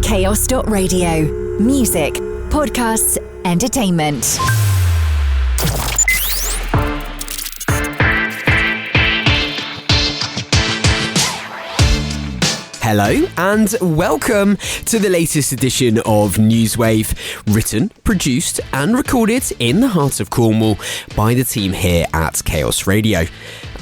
Chaos.radio. Music, podcasts, entertainment. Hello and welcome to the latest edition of NEWSWAVE, written, produced and recorded in the heart of Cornwall by the team here at Chaos Radio.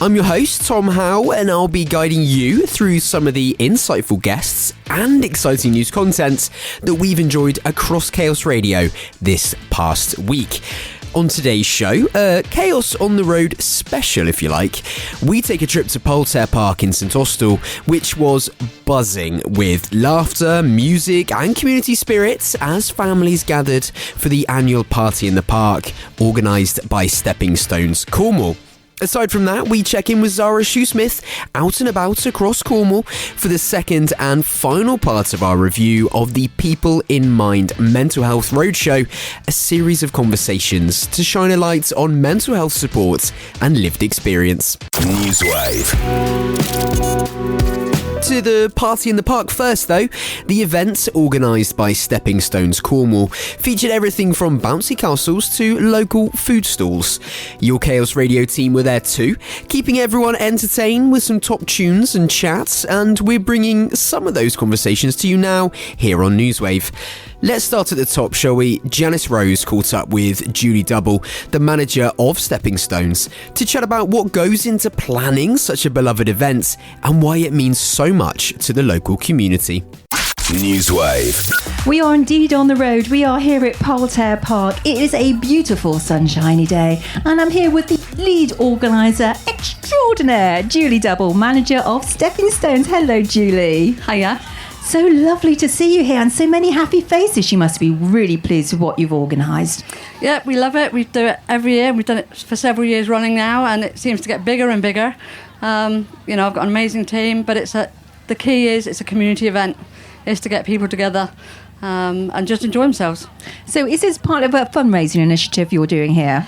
I'm your host, Tom Howe, and I'll be guiding you through some of the insightful guests and exciting news content that we've enjoyed across Chaos Radio this past week. On today's show, Chaos on the Road special, if you like, we take a trip to Poltair Park in St Austell, which was buzzing with laughter, music and community spirits as families gathered for the annual party in the park, organised by Stepping Stones Cornwall. Aside from that, we check in with Zara Shoesmith out and about across Cornwall for the second and final part of our review of the People in Mind Mental Health Roadshow, a series of conversations to shine a light on mental health support and lived experience. NEWSWAVE. To the party in the park first though. The event, organised by Stepping Stones Cornwall, featured everything from bouncy castles to local food stalls. Your Chaos Radio team were there too, keeping everyone entertained with some top tunes and chats, and we're bringing some of those conversations to you now here on NEWSWAVE. Let's start at the top, shall we? Janice Rose caught up with Julie Double, the manager of Stepping Stones, to chat about what goes into planning such a beloved event and why it means so much to the local community. NEWSWAVE. We are indeed on the road. We are here at Poltair Park. It is a beautiful sunshiny day, and I'm here with the lead organiser extraordinaire, Julie Double, manager of Stepping Stones. Hello, Julie. Hiya. So lovely to see you here, and so many happy faces. You must be really pleased with what you've organised. Yeah, we love it. We do it every year. We've done it for several years running now, and it seems to get bigger and bigger. I've got an amazing team, but the key is it's a community event. It's to get people together and just enjoy themselves. So is this part of a fundraising initiative you're doing here?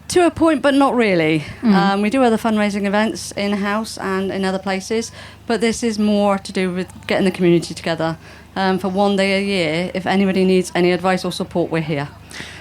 To a point, but not really. We do other fundraising events in-house and in other places, but this is more to do with getting the community together. For one day a year, if anybody needs any advice or support, we're here.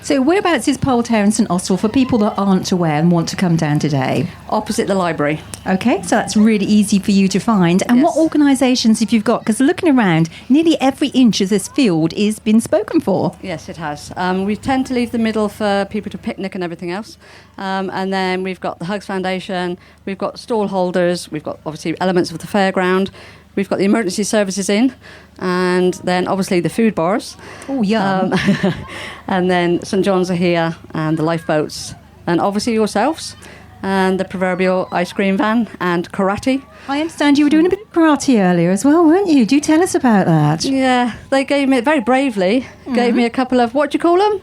So whereabouts is Poltair and St Austell for people that aren't aware and want to come down today? Opposite the library. Okay, so that's really easy for you to find. And yes. What organisations have you got? Because looking around, nearly every inch of this field is been spoken for. Yes, it has. We tend to leave the middle for people to picnic and everything else. And then we've got the Hugs Foundation, we've got stall holders, we've got obviously elements of the fairground, we've got the emergency services in, and then obviously the food bars. Oh, yeah. And then St John's are here, and the lifeboats, and obviously yourselves, and the proverbial ice cream van, and karate. I understand you were doing a bit of karate earlier as well, weren't you? Do tell us about that. Yeah, they gave me, very bravely, gave me a couple of, what do you call them?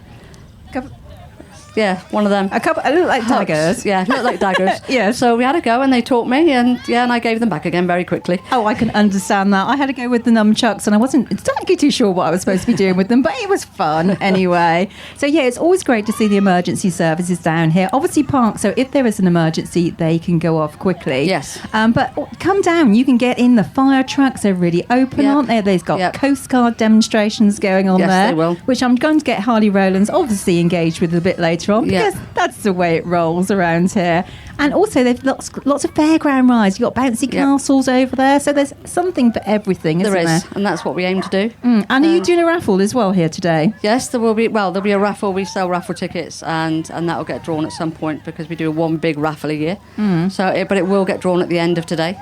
Yeah, one of them. A couple, look like daggers. Yeah, look like daggers. Yeah. So we had a go and they taught me and I gave them back again very quickly. Oh, I can understand that. I had to go with the nunchucks and I wasn't exactly too sure what I was supposed to be doing with them, but it was fun anyway. So yeah, it's always great to see the emergency services down here. Obviously parked, so if there is an emergency, they can go off quickly. Yes. But come down, you can get in. The fire trucks are really open, aren't they? They've got Coast Guard demonstrations going on there. Yes, they will. Which I'm going to get Harley Rowlands obviously engaged with a bit later on, because that's the way it rolls around here. And also they've lots of fairground rides. You've got bouncy castles over there, so there's something for everything, isn't there? There is, and that's what we aim to do. And are you doing a raffle as well here today? Yes, there'll be a raffle. We sell raffle tickets, and that will get drawn at some point because we do one big raffle a year. But it will get drawn at the end of today.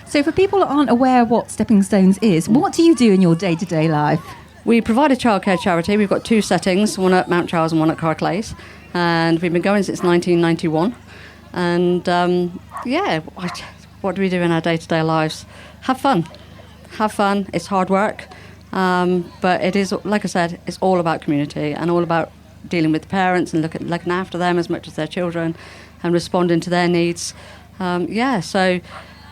So for people that aren't aware of what Stepping Stones is, what do you do in your day-to-day life? We provide a childcare charity. We've got two settings, one at Mount Charles and one at Carclays. And we've been going since 1991. And, what do we do in our day-to-day lives? Have fun. Have fun. It's hard work. But it is, like I said, it's all about community and all about dealing with parents and looking after them as much as their children and responding to their needs. So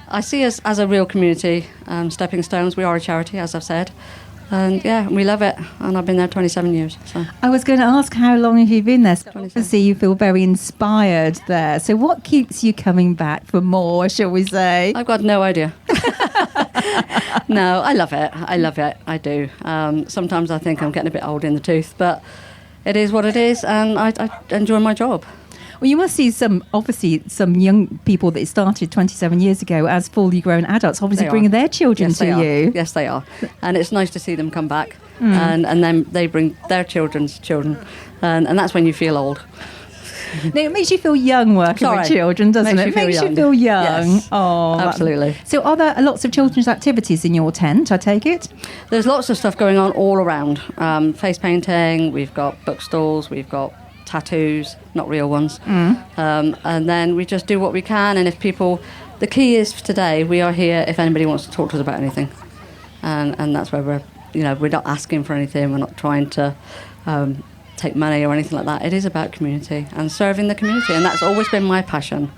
I see us as a real community. Stepping Stones, we are a charity, as I've said. And we love it. And I've been there 27 years. So. I was going to ask, how long have you been there? Obviously, you feel very inspired there. So what keeps you coming back for more, shall we say? I've got no idea. No, I love it. I do. Sometimes I think I'm getting a bit old in the tooth, but it is what it is, and I enjoy my job. Well, you must see some young people that started 27 years ago as fully grown adults, obviously bringing their children yes, to you. Yes, they are. And it's nice to see them come back, and then they bring their children's children, and that's when you feel old. Now, it makes you feel young working with children, doesn't it? It makes you feel young. Yes, oh, absolutely. So are there lots of children's activities in your tent, I take it? There's lots of stuff going on all around. Face painting, we've got bookstalls, we've got tattoos, not real ones. And then we just do what we can, and if people... The key is today, we are here if anybody wants to talk to us about anything. And that's where we're not asking for anything, we're not trying to... take money or anything like that. It is about community and serving the community, and that's always been my passion,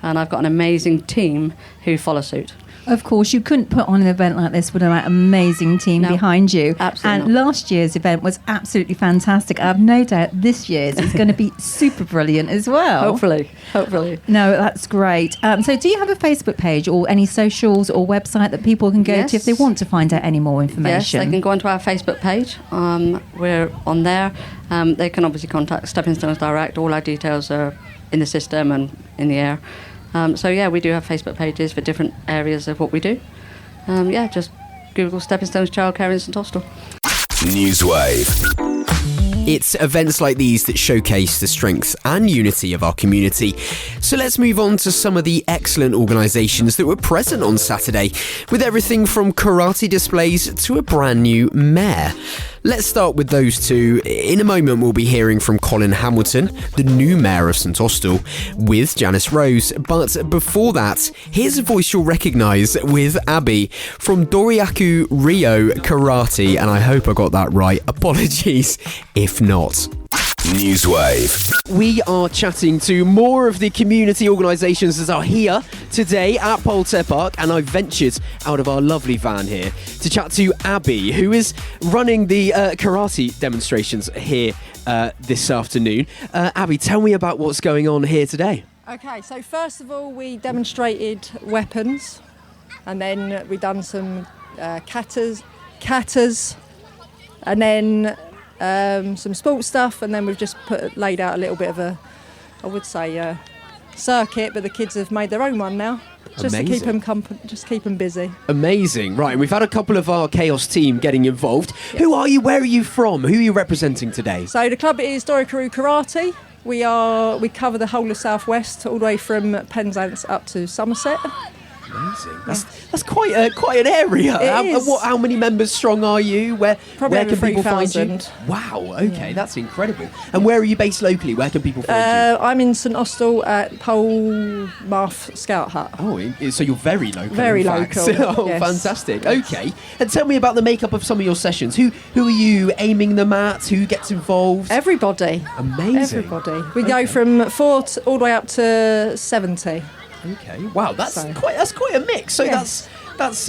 and I've got an amazing team who follow suit. Of course, you couldn't put on an event like this without an amazing team behind you. Absolutely. And last year's event was absolutely fantastic. I have no doubt this year's is going to be super brilliant as well. Hopefully. No, that's great. So do you have a Facebook page or any socials or website that people can go to if they want to find out any more information? Yes, they can go onto our Facebook page. We're on there. They can obviously contact Stepping Stones Direct. All our details are in the system and in the air. We do have Facebook pages for different areas of what we do. Just Google Stepping Stones Childcare in St Austell. NEWSWAVE. It's events like these that showcase the strength and unity of our community. So let's move on to some of the excellent organisations that were present on Saturday, with everything from karate displays to a brand new mare. Let's start with those two. In a moment, we'll be hearing from Colin Hamilton, the new mayor of St Austell, with Janice Rose. But before that, here's a voice you'll recognise with Abby from Doriaku Rio Karate, and I hope I got that right. Apologies if not. NEWSWAVE. We are chatting to more of the community organisations that are here today at Poltair Park, and I've ventured out of our lovely van here to chat to Abby, who is running the karate demonstrations here this afternoon. Abby, tell me about what's going on here today. Okay, so first of all, we demonstrated weapons, and then we done some katas, and then some sports stuff, and then we've just laid out a little bit of a circuit, but the kids have made their own one now, just Amazing. to keep them busy. Amazing. Right, and we've had a couple of our Chaos team getting involved. Yes. Who are you? Where are you from? Who are you representing today? So the club is Doriaku Karate. We cover the whole of South West, all the way from Penzance up to Somerset. Amazing. That's quite an area. How many members strong are you? Where can people find you? Wow. Okay, that's incredible. And where are you based locally? Where can people find you? I'm in St Austell at Polmarth Scout Hut. Oh, so you're very local. Very local. Oh, yes. Fantastic. Okay. And tell me about the makeup of some of your sessions. Who are you aiming them at? Who gets involved? Everybody. Amazing. Everybody. We go from 4 all the way up to 70. Okay. Wow, that's quite a mix. So yes. that's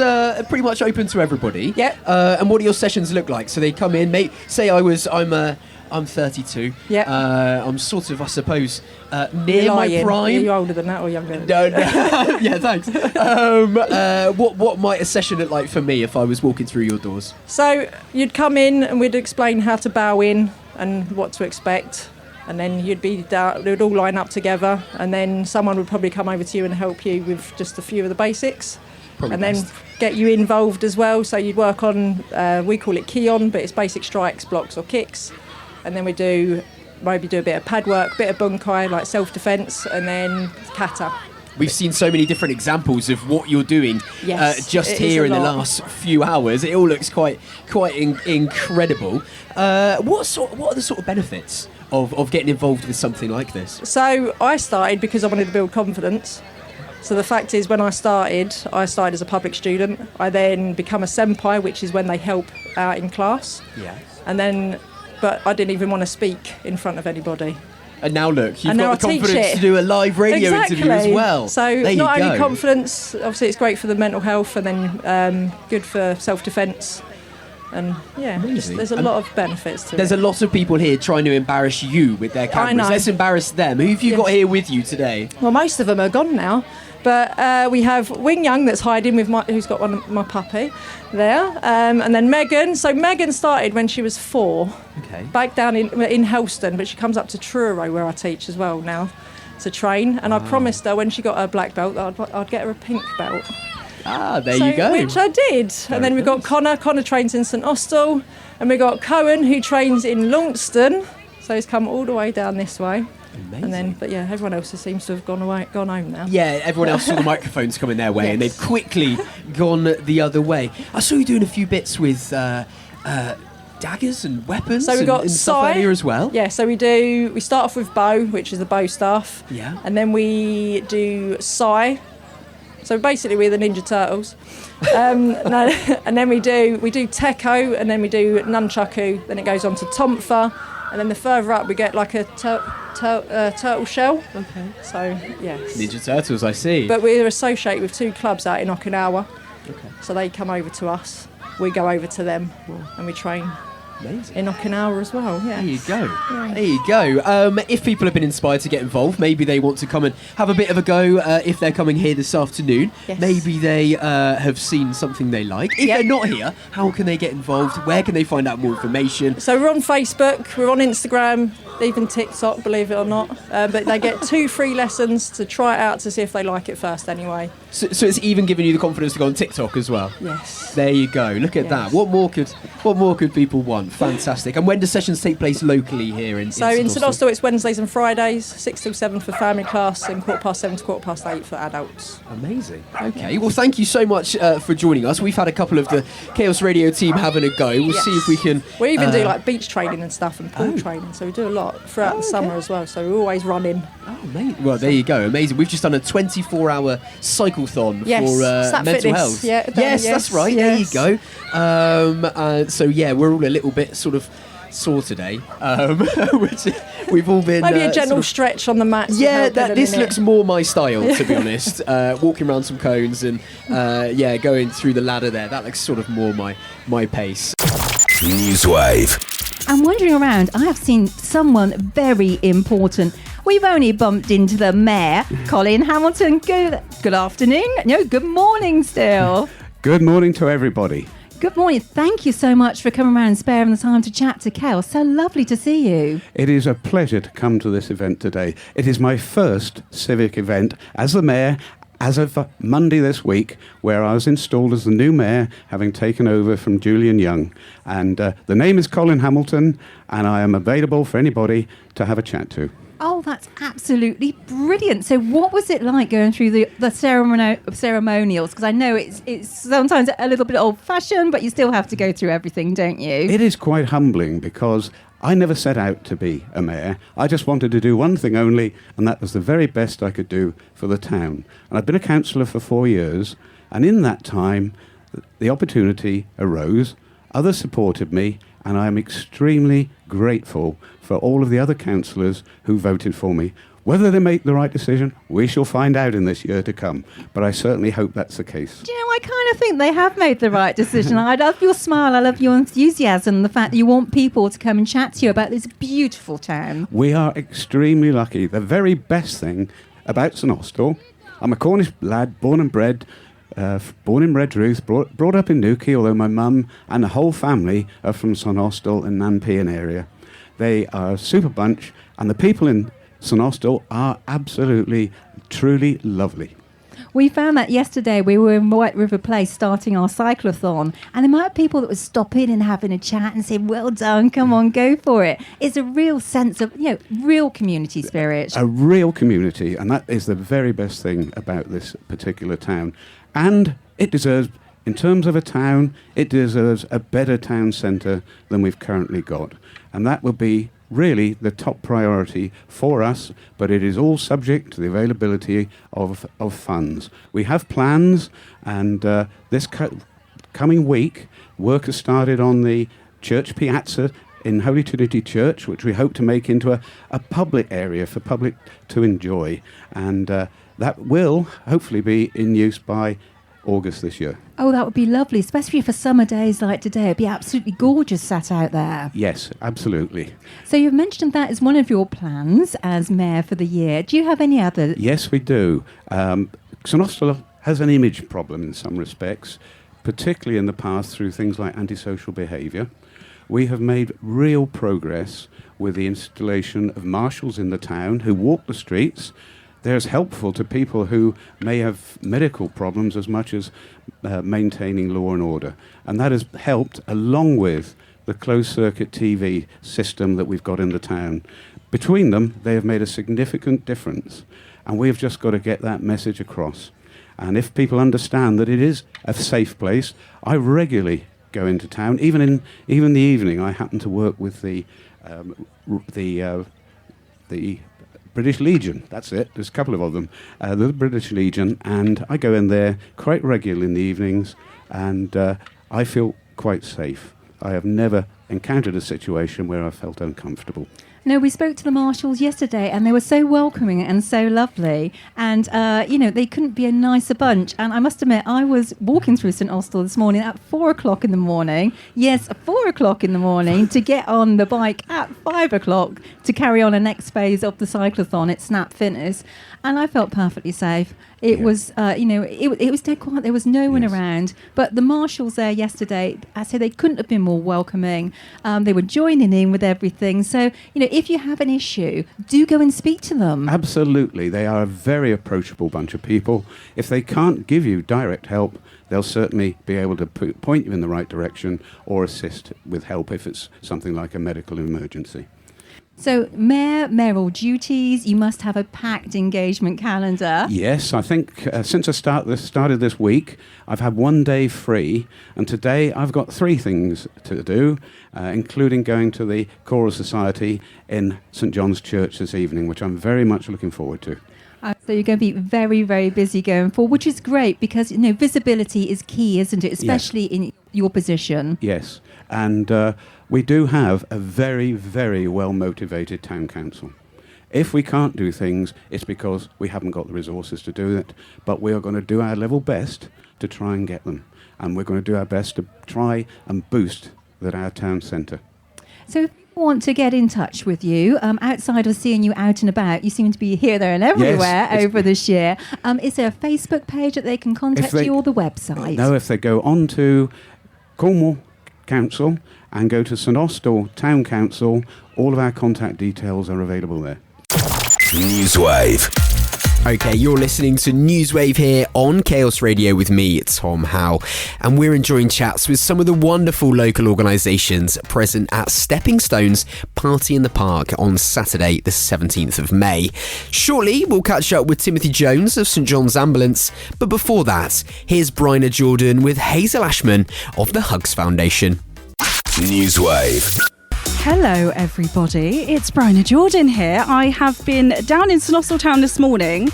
pretty much open to everybody. Yep. And what do your sessions look like? So they come in. I'm 32. Yeah. I'm sort of, I suppose, near my prime. Are you older than that or younger? No. Yeah, thanks. What might a session look like for me if I was walking through your doors? So you'd come in and we'd explain how to bow in and what to expect. And then they'd all line up together, and then someone would probably come over to you and help you with just a few of the basics. Probably and best. Then get you involved as well. So you'd work on, we call it Kion, but it's basic strikes, blocks or kicks. And then we maybe do a bit of pad work, bit of bunkai, like self-defence, and then kata. We've seen so many different examples of what you're doing just here in the last few hours. It all looks quite incredible. What are the sort of benefits of getting involved with something like this? So I started because I wanted to build confidence. So the fact is, when I started as a public student. I then become a senpai, which is when they help out in class. Yeah. But I didn't even want to speak in front of anybody. And now look, you've got the confidence to do a live radio interview as well. So not only confidence, obviously it's great for the mental health, and then good for self-defence. And there's a lot of benefits to it. There's a lot of people here trying to embarrass you with their cameras. I know. Let's embarrass them. Who have you got here with you today? Well, most of them are gone now. But we have Wing Young that's hiding with who's got my puppy there, and then Megan. So Megan started when she was 4, back down in Helston, but she comes up to Truro where I teach as well now to train. And I promised her when she got her black belt that I'd get her a pink belt. There you go. Which I did. And then we've got Connor. Connor trains in St Austell, and we've got Cohen who trains in Launceston. So he's come all the way down this way. Amazing. And then, but yeah, everyone else seems to have gone home now. Yeah, everyone else saw the microphones coming their way, and they've quickly gone the other way. I saw you doing a few bits with daggers and weapons. So we've got and stuff earlier as well. Yeah, so we start off with bow, which is the bow staff. Yeah. And then we do sai. So basically we're the Ninja Turtles. And then we do teko, and then we do nunchaku, then it goes on to tomfa, and then the further up we get like a turtle shell. Okay. So, yes. Ninja Turtles, I see. But we're associated with 2 clubs out in Okinawa. Okay. So they come over to us, we go over to them, and we train in Okinawa as well. Yeah. There you go. Yeah. There you go. If people have been inspired to get involved, maybe they want to come and have a bit of a go if they're coming here this afternoon. Yes. Maybe they have seen something they like. If they're not here, how can they get involved? Where can they find out more information? So we're on Facebook, we're on Instagram, even TikTok, believe it or not. But they get 2 free lessons to try it out to see if they like it first anyway. So it's even giving you the confidence to go on TikTok as well? Yes. There you go. Look at that. What more could people want? Fantastic. And when do sessions take place locally here in So in St Austell it's Wednesdays and Fridays, 6 till 7 for family class and 7:15 to 8:15 for adults. Amazing. Okay. Well, thank you so much for joining us. We've had a couple of the Chaos Radio team having a go. We'll see if we can... We even do like beach training and stuff and pool training, so we do a lot throughout the summer as well, so we're always running. Oh, amazing. Well, there you go. Amazing. We've just done a 24-hour cycle-thon for mental health. Yes, that's right. Yes. There you go. So, yeah, we're all a little bit sort of sore today, which we've all been... Maybe a gentle stretch on the mat. Yeah, this looks more my style, to be honest. Walking around some cones and, going through the ladder there. That looks sort of more my pace. NEWSWAVE. And wandering around, I have seen someone very important. We've only bumped into the mayor, Colin Hamilton. Good afternoon. No, good morning still. Good morning to everybody. Good morning. Thank you so much for coming around and sparing the time to chat to Kel. So lovely to see you. It is a pleasure to come to this event today. It is my first civic event as the mayor as of Monday this week, where I was installed as the new mayor, having taken over from Julian Young. And the name is Colin Hamilton, and I am available for anybody to have a chat to. Oh, that's absolutely brilliant. So what was it like going through the ceremonials? Because I know it's sometimes a little bit old-fashioned, but you still have to go through everything, don't you? It is quite humbling because I never set out to be a mayor. I just wanted to do one thing only, and that was the very best I could do for the town. And I've been a councillor for 4 years, and in that time, the opportunity arose. Others supported me, and I am extremely grateful for all of the other councillors who voted for me. Whether they make the right decision, we shall find out in this year to come. But I certainly hope that's the case. Do you know, I kind of think they have made the right decision. I love your smile, I love your enthusiasm, the fact that you want people to come and chat to you about this beautiful town. We are extremely lucky. The very best thing about St Austell, I'm a Cornish lad, born and bred Redruth, brought up in Newquay, although my mum and the whole family are from St Austell and Nanpean area. They are a super bunch, and the people in St Austell are absolutely, truly lovely. We found that yesterday. We were in White River Place starting our cyclothon, and there might be people that would stop in and having a chat and say, well done, come on, go for it. It's a real sense of, real community spirit. A real community, and that is the very best thing about this particular town. And it deserves, in terms of a town, it deserves a better town centre than we've currently got. And that will be really the top priority for us, but it is all subject to the availability of funds. We have plans, and this coming week, work has started on the church piazza in Holy Trinity Church, which we hope to make into a public area for public to enjoy. And that will hopefully be in use by August this year. Oh, that would be lovely, especially for summer days like today. It'd be absolutely gorgeous sat out there. Yes, absolutely. So you've mentioned that as one of your plans as mayor for the year. Do you have any other? Yes, we do. St Austell has an image problem in some respects, particularly in the past through things like antisocial behaviour. We have made real progress with the installation of marshals in the town who walk the streets. They're helpful to people who may have medical problems as much as maintaining law and order. And that has helped along with the closed-circuit TV system that we've got in the town. Between them, they have made a significant difference. And we've just got to get that message across. And if people understand that it is a safe place, I regularly go into town. Even the evening, I happen to work with the British Legion. That's it. There's a couple of them. The British Legion, and I go in there quite regularly in the evenings, and I feel quite safe. I have never encountered a situation where I felt uncomfortable. No, we spoke to the marshals yesterday and they were so welcoming and so lovely. And, they couldn't be a nicer bunch. And I must admit, I was walking through St Austell this morning at 4 o'clock in the morning. Yes, 4 o'clock in the morning to get on the bike at 5 o'clock to carry on a next phase of the cyclothon at Snap Fitness. And I felt perfectly safe. It was, it was dead quiet. There was no one around. But the marshals there yesterday, I say they couldn't have been more welcoming. They were joining in with everything. So, if you have an issue, do go and speak to them. Absolutely. They are a very approachable bunch of people. If they can't give you direct help, they'll certainly be able to point you in the right direction or assist with help if it's something like a medical emergency. So, mayoral duties, you must have a packed engagement calendar. Yes, I think since I started this week, I've had 1 day free, and today I've got 3 things to do, including going to the Choral Society in St John's Church this evening, which I'm very much looking forward to. So you're going to be very, very busy going forward, which is great because, visibility is key, isn't it? Especially in your position. Yes, and we do have a very, very well-motivated town council. If we can't do things, it's because we haven't got the resources to do it, but we are going to do our level best to try and get them. And we're going to do our best to try and boost our town centre. So if people want to get in touch with you, outside of seeing you out and about, you seem to be here, there and everywhere over this year. Is there a Facebook page that they can contact you or the website? No, if they go on to Cornwall Council and go to St Austell Town Council, all of our contact details are available there. NEWSWAVE. Okay, you're listening to NEWSWAVE here on Chaos Radio with me, Tom Howe, and we're enjoying chats with some of the wonderful local organisations present at Stepping Stones Party in the Park on Saturday the 17th of May. Shortly, we'll catch up with Timothy Jones of St John's Ambulance, but before that, here's Bryna Jordan with Hazel Ashman of the Hugs Foundation. NEWSWAVE. Hello everybody, it's Bryna Jordan here. I have been down in St Austell town this morning.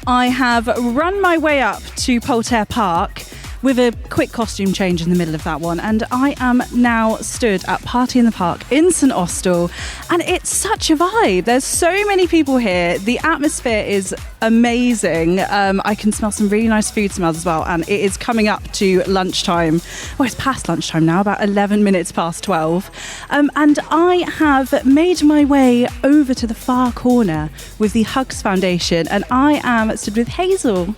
I have run my way up to Poltair Park with a quick costume change in the middle of that one, and I am now stood at Party in the Park in St Austell, and it's such a vibe. There's so many people here. The atmosphere is amazing. I can smell some really nice food smells as well, and it is coming up to lunchtime. Well, it's past lunchtime now, about 11 minutes past 12, and I have made my way over to the far corner with the Hugs Foundation, and I am stood with Hazel.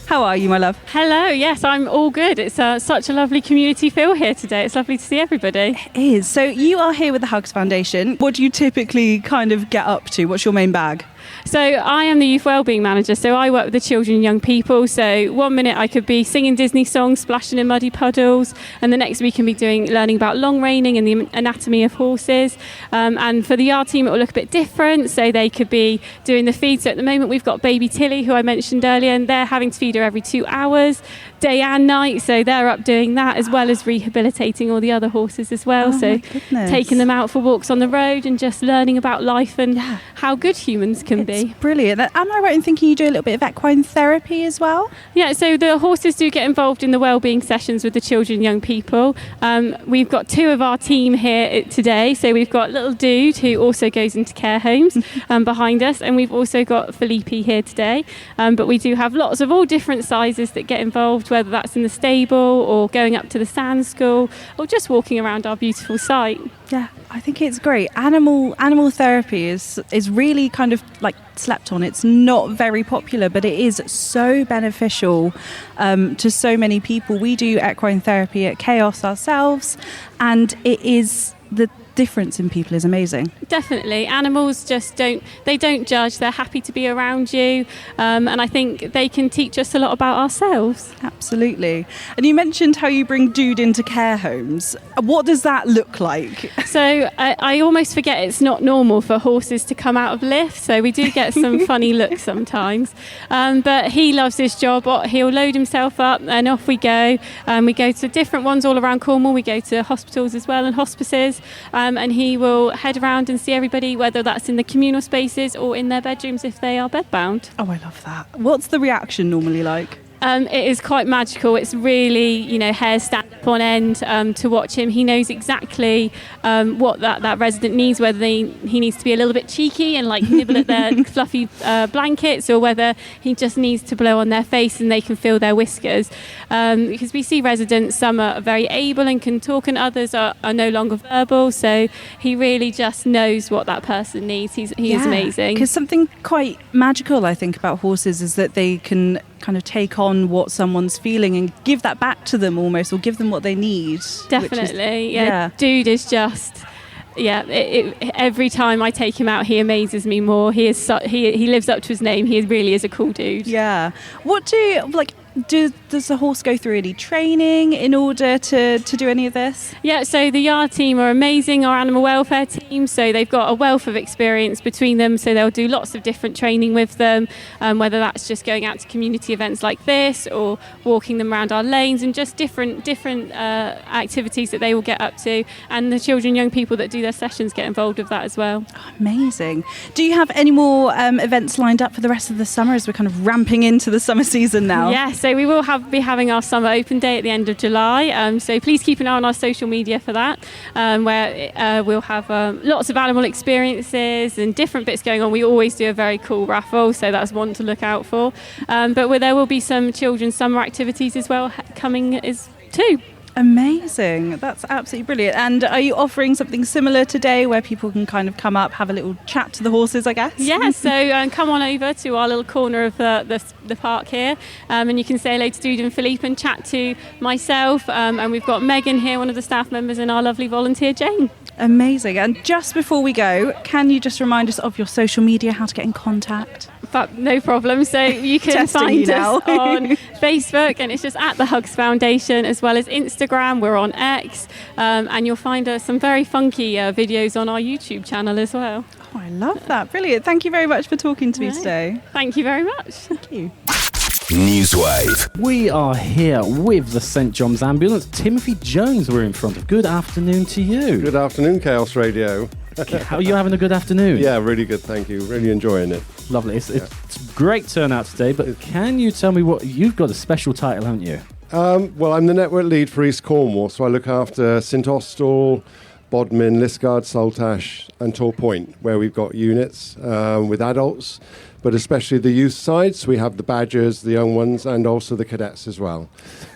How are you, my love? Hello, yes, I'm all good. It's such a lovely community feel here today. It's lovely to see everybody. It is. So you are here with the Hugs Foundation. What do you typically kind of get up to? What's your main bag? So I am the Youth Wellbeing Manager, so I work with the children and young people. So 1 minute I could be singing Disney songs, splashing in muddy puddles, and the next we can be learning about long reining and the anatomy of horses. And for the yard team it will look a bit different, so they could be doing the feed. So at the moment we've got baby Tilly, who I mentioned earlier, and they're having to feed her every 2 hours, day and night, so they're up doing that as well as rehabilitating all the other horses as well. So taking them out for walks on the road and just learning about life and how good humans can be. Brilliant. Am I right in thinking you do a little bit of equine therapy as well? Yeah, so the horses do get involved in the wellbeing sessions with the children and young people. We've got 2 of our team here today. So we've got little Dude, who also goes into care homes behind us, and we've also got Felipe here today. But we do have lots of all different sizes that get involved involved, whether that's in the stable or going up to the sand school or just walking around our beautiful site. Yeah, I think it's great. Animal therapy is really kind of like slept on. It's not very popular, but it is so beneficial to so many people. We do equine therapy at Chaos ourselves, and it is the difference in people is amazing. Definitely. Animals just don't judge. They're happy to be around you, and I think they can teach us a lot about ourselves. Absolutely. And you mentioned how you bring Dude into care homes. What does that look like? So I almost forget it's not normal for horses to come out of lifts, so we do get some funny looks sometimes, but he loves his job. He'll load himself up and off we go. We go to different ones all around Cornwall. We go to hospitals as well and hospices, and he will head around and see everybody, whether that's in the communal spaces or in their bedrooms if they are bedbound. Oh, I love that. What's the reaction normally like? It is quite magical. It's really, hairs stand up on end to watch him. He knows exactly what that resident needs, whether he needs to be a little bit cheeky and like nibble at their fluffy blankets, or whether he just needs to blow on their face and they can feel their whiskers. Because we see residents, some are very able and can talk, and others are no longer verbal. So he really just knows what that person needs. He is amazing. Because something quite magical, I think, about horses is that they can kind of take on what someone's feeling and give that back to them almost, or give them what they need. Definitely. Dude is just... every time I take him out, he amazes me more. He lives up to his name. He really is a cool dude. Yeah. What does the horse go through any training in order to do any of this? Yeah, so the yard team are amazing, our animal welfare team, so they've got a wealth of experience between them, so they'll do lots of different training with them, whether that's just going out to community events like this or walking them around our lanes, and just different activities that they will get up to, and the children, young people that do their sessions get involved with that as well. Oh, amazing. Do you have any more events lined up for the rest of the summer, as we're kind of ramping into the summer season now? Yeah, so we will be having our summer open day at the end of July, so please keep an eye on our social media for that, where we'll have lots of animal experiences and different bits going on. We always do a very cool raffle, so that's one to look out for, but there will be some children's summer activities as well coming too. Amazing. That's absolutely brilliant. And are you offering something similar today where people can kind of come up, have a little chat to the horses, I guess? Yeah, so come on over to our little corner of the park here, and you can say hello to Dude and Philippe and chat to myself, and we've got Megan here, one of the staff members, and our lovely volunteer Jane. Amazing. And just before we go, can you just remind us of your social media, how to get in contact? But no problem. So you can find us on Facebook, and it's just at the Hugs Foundation, as well as Instagram. We're on X, and you'll find some very funky videos on our YouTube channel as well. Oh, I love that. Brilliant. Thank you very much for talking to me today. Thank you very much. Thank you. NEWSWAVE. We are here with the St John's Ambulance. Timothy Jones we're in front of. Good afternoon to you. Good afternoon, Chaos Radio. How are you having a good afternoon? Yeah, really good, thank you. Really enjoying it. Lovely. It's great turnout today, but can you tell me what... You've got a special title, haven't you? Well, I'm the network lead for East Cornwall, so I look after St Austell, Bodmin, Liskeard, Saltash and Tor Point, where we've got units with adults, but especially the youth side. So we have the badgers, the young ones, and also the cadets as well.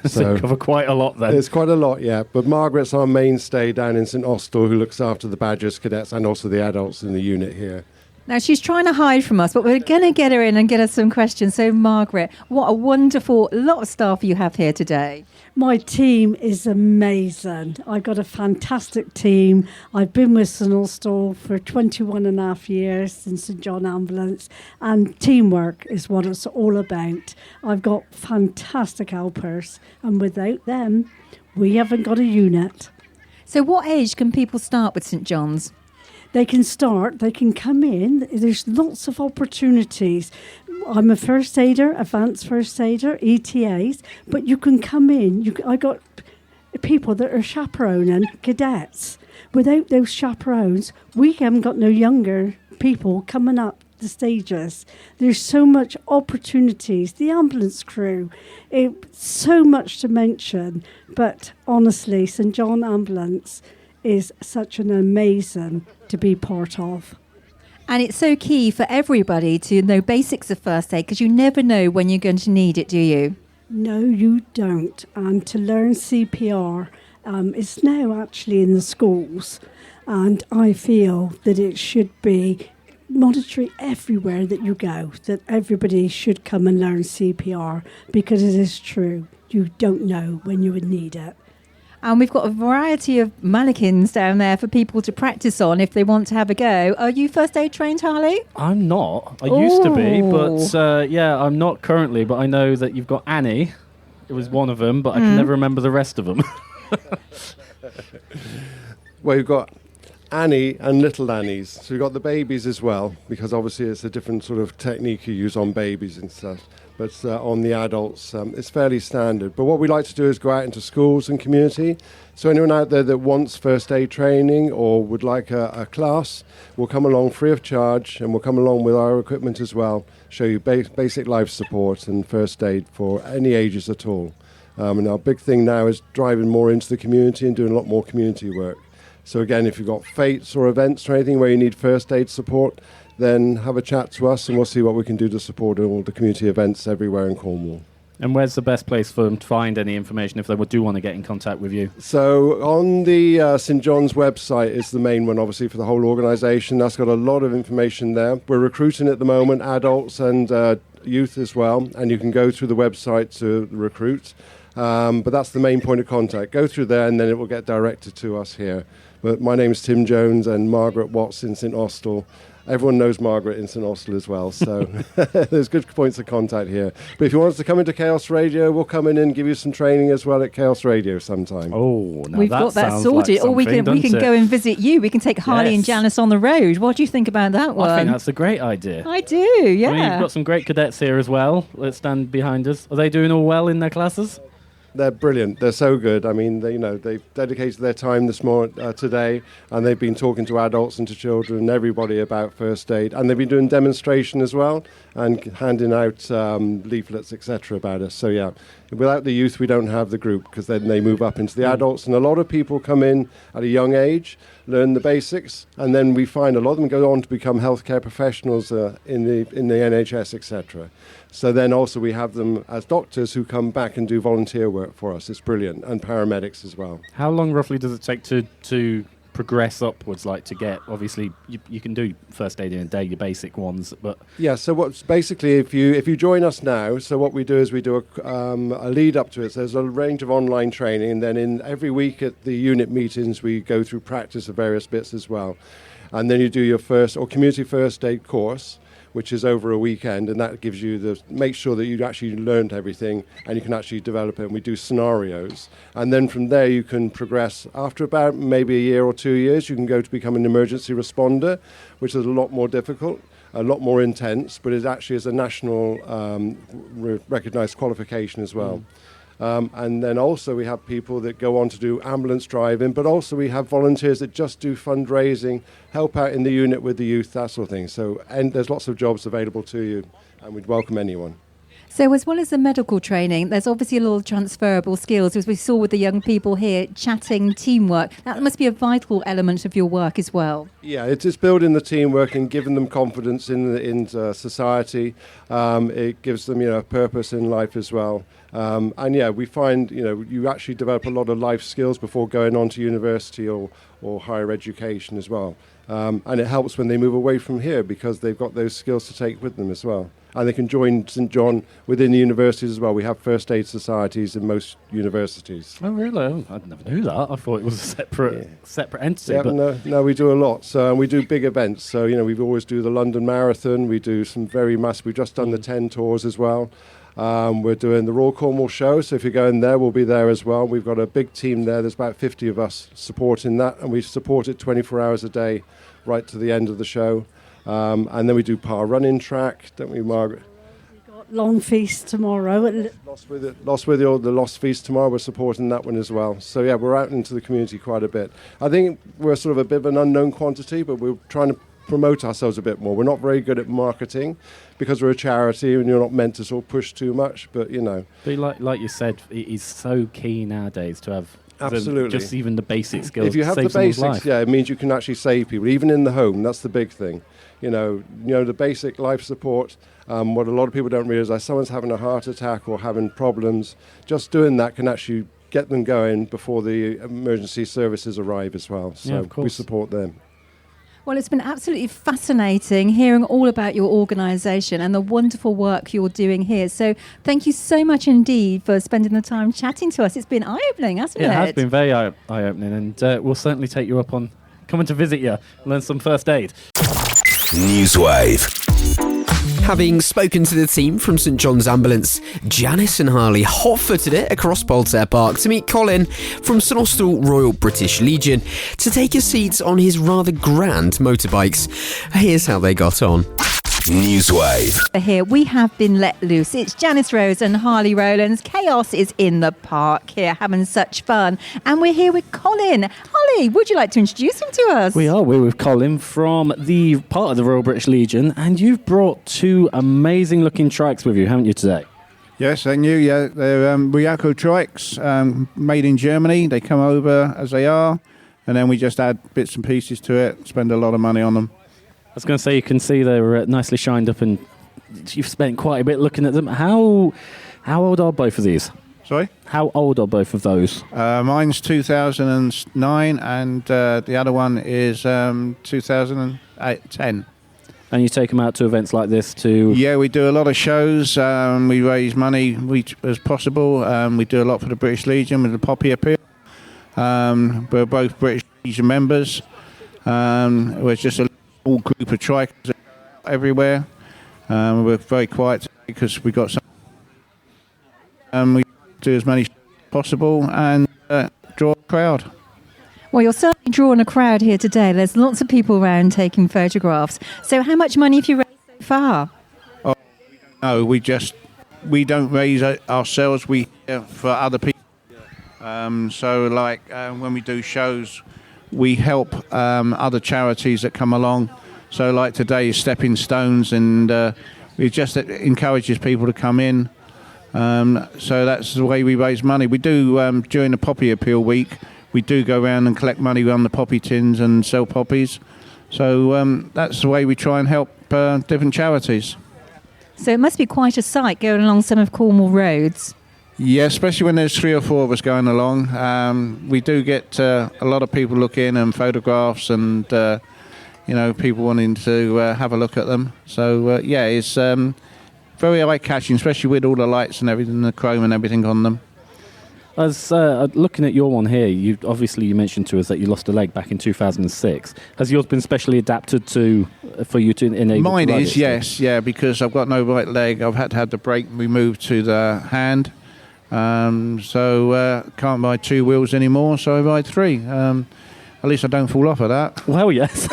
So you cover quite a lot then. There's quite a lot, yeah. But Margaret's our mainstay down in St Austell, who looks after the badgers, cadets, and also the adults in the unit here. Now, she's trying to hide from us, but we're going to get her in and get her some questions. So, Margaret, what a wonderful lot of staff you have here today. My team is amazing. I've got a fantastic team. I've been with St Austell for 21 and a half years in St John Ambulance, and teamwork is what it's all about. I've got fantastic helpers, and without them, we haven't got a unit. So what age can people start with St John's? They can come in. There's lots of opportunities. I'm a first aider, advanced first aider, ETAs, but you can come in. I got people that are chaperoning cadets. Without those chaperones, we haven't got no younger people coming up the stages. There's so much opportunities. The ambulance crew, so much to mention. But honestly, St John Ambulance is such an amazing to be part of. And it's so key for everybody to know basics of first aid, because you never know when you're going to need it, do you? No, you don't. And to learn CPR, it's now actually in the schools. And I feel that it should be mandatory everywhere that you go, that everybody should come and learn CPR, because it is true. You don't know when you would need it. And we've got a variety of mannequins down there for people to practice on if they want to have a go. Are you first aid trained, Harley? I'm not. I used to be, but I'm not currently. But I know that you've got Annie. It was one of them, but I can never remember the rest of them. Well, you've got Annie and little Annies. So you've got the babies as well, because obviously it's a different sort of technique you use on babies and stuff. But on the adults, it's fairly standard. But what we like to do is go out into schools and community. So anyone out there that wants first aid training or would like a class, we'll come along free of charge, and we'll come along with our equipment as well, show you basic life support and first aid for any ages at all. And our big thing now is driving more into the community and doing a lot more community work. So again, if you've got fates or events or anything where you need first aid support, then have a chat to us and we'll see what we can do to support all the community events everywhere in Cornwall. And where's the best place for them to find any information if they do want to get in contact with you? So on the St John's website is the main one, obviously, for the whole organisation. That's got a lot of information there. We're recruiting at the moment adults and youth as well, and you can go through the website to recruit. But that's the main point of contact. Go through there and then it will get directed to us here. But my name is Tim Jones and Margaret Watts in St Austell. Everyone knows Margaret in St Austell as well, so there's good points of contact here. But if you want us to come into Chaos Radio, we'll come in and give you some training as well at Chaos Radio sometime. Oh, now we've got that sorted. Like or we can go and visit you. We can take Harley and Janice on the road. What do you think about that one? I think that's a great idea. I do, yeah. I mean, you've got some great cadets here as well. Let's stand behind us. Are they doing all well in their classes? They're brilliant. They're so good. I mean, they've dedicated their time this morning, today, and they've been talking to adults and to children and everybody about first aid. And they've been doing demonstration as well and handing out leaflets, etc. about us. So, yeah, without the youth, we don't have the group, because then they move up into the adults. And a lot of people come in at a young age, learn the basics, and then we find a lot of them go on to become healthcare professionals in the NHS, etc. So then also we have them as doctors who come back and do volunteer work for us. It's brilliant. And paramedics as well. How long roughly does it take to progress upwards, like to get, obviously you can do first aid in a day, your basic ones, but... Yeah, so what's basically, if you join us now, so what we do is we do a lead up to it. So there's a range of online training, and then in every week at the unit meetings we go through practice of various bits as well. And then you do your first or community first aid course, which is over a weekend, and that gives you make sure that you actually learned everything and you can actually develop it. And we do scenarios, and then from there you can progress. After about maybe a year or 2 years, you can go to become an emergency responder, which is a lot more difficult, a lot more intense, but it actually is a national recognised qualification as well. And then also we have people that go on to do ambulance driving, but also we have volunteers that just do fundraising, help out in the unit with the youth, that sort of thing. So there's lots of jobs available to you, and we'd welcome anyone. So as well as the medical training, there's obviously a lot of transferable skills, as we saw with the young people here, chatting, teamwork. That must be a vital element of your work as well. Yeah, it is building the teamwork and giving them confidence in society. It gives them, a purpose in life as well. And yeah, we find, you actually develop a lot of life skills before going on to university or higher education as well. And it helps when they move away from here, because they've got those skills to take with them as well. And they can join St John within the universities as well. We have first aid societies in most universities. Oh, really? I never knew that. I thought it was a separate entity. Yeah, but no, we do a lot. So, and we do big events. So, we always do the London Marathon. We do some very massive. We've just done the 10 tours as well. We're doing the Royal Cornwall show, so if you're going there, we'll be there as well. We've got a big team there. There's about 50 of us supporting that, and we support it 24 hours a day right to the end of the show. And then we do par running track, don't we, Margaret? We've got Long Feast tomorrow. Lost with the Lost Feast tomorrow. We're supporting that one as well. So yeah, we're out into the community quite a bit. I think we're sort of a bit of an unknown quantity, but we're trying to promote ourselves a bit more. We're not very good at marketing because we're a charity and you're not meant to sort of push too much, but But like you said, it is so key nowadays to have Absolutely. Just even the basic skills. If you have the basics, it means you can actually save people, even in the home. That's the big thing. You know, the basic life support. What a lot of people don't realise, someone's having a heart attack or having problems, just doing that can actually get them going before the emergency services arrive as well. So we support them. Well, it's been absolutely fascinating hearing all about your organisation and the wonderful work you're doing here. So thank you so much indeed for spending the time chatting to us. It's been eye-opening, hasn't it? It has been very eye-opening, and we'll certainly take you up on coming to visit you, learn some first aid. NEWSWAVE. Having spoken to the team from St John's Ambulance, Janice and Harley hot-footed it across Poltair Park to meet Colin from St Austell Royal British Legion to take a seat on his rather grand motorbikes. Here's how they got on. NEWSWAVE. Here we have been let loose. It's Janice Rose and Harley Rowlands. Chaos is in the park here, having such fun. And we're here with Colin. Harley, would you like to introduce him to us? We're with Colin from the part of the Royal British Legion, and you've brought two amazing looking trikes with you, haven't you, today? Yes, they're new, yeah. They're Riaco trikes, made in Germany. They come over as they are, and then we just add bits and pieces to it, spend a lot of money on them. I was going to say, you can see they're nicely shined up, and you've spent quite a bit looking at them. How old are both of these? Sorry? How old are both of those? Mine's 2009, and the other one is 2010. And you take them out to events like this to... Yeah, we do a lot of shows. We raise money as possible. We do a lot for the British Legion with the Poppy Appeal. We're both British Legion members. We're just a small group of trikers everywhere. We're very quiet because we got some. We do as many as possible and draw a crowd. Well, you're certainly drawing a crowd here today. There's lots of people around taking photographs. So how much money have you raised so far? Oh, no, we don't raise ourselves. We for other people. So like when we do shows, we help other charities that come along. So like today is Stepping Stones, and it just encourages people to come in. So that's the way we raise money. We do, during the Poppy Appeal week, we do go around and collect money on the poppy tins and sell poppies. So that's the way we try and help different charities. So it must be quite a sight going along some of Cornwall roads. Yeah, especially when there's 3 or 4 of us going along. We do get a lot of people looking and photographs and, people wanting to have a look at them. So, it's very eye-catching, especially with all the lights and everything, the chrome and everything on them. As looking at your one here, you mentioned to us that you lost a leg back in 2006. Has yours been specially adapted for you to enable? Mine is, yes, because I've got no right leg. I've had to have the brake removed to the hand. So can't ride 2 wheels anymore, so I ride 3. At least I don't fall off of that. Well, yes,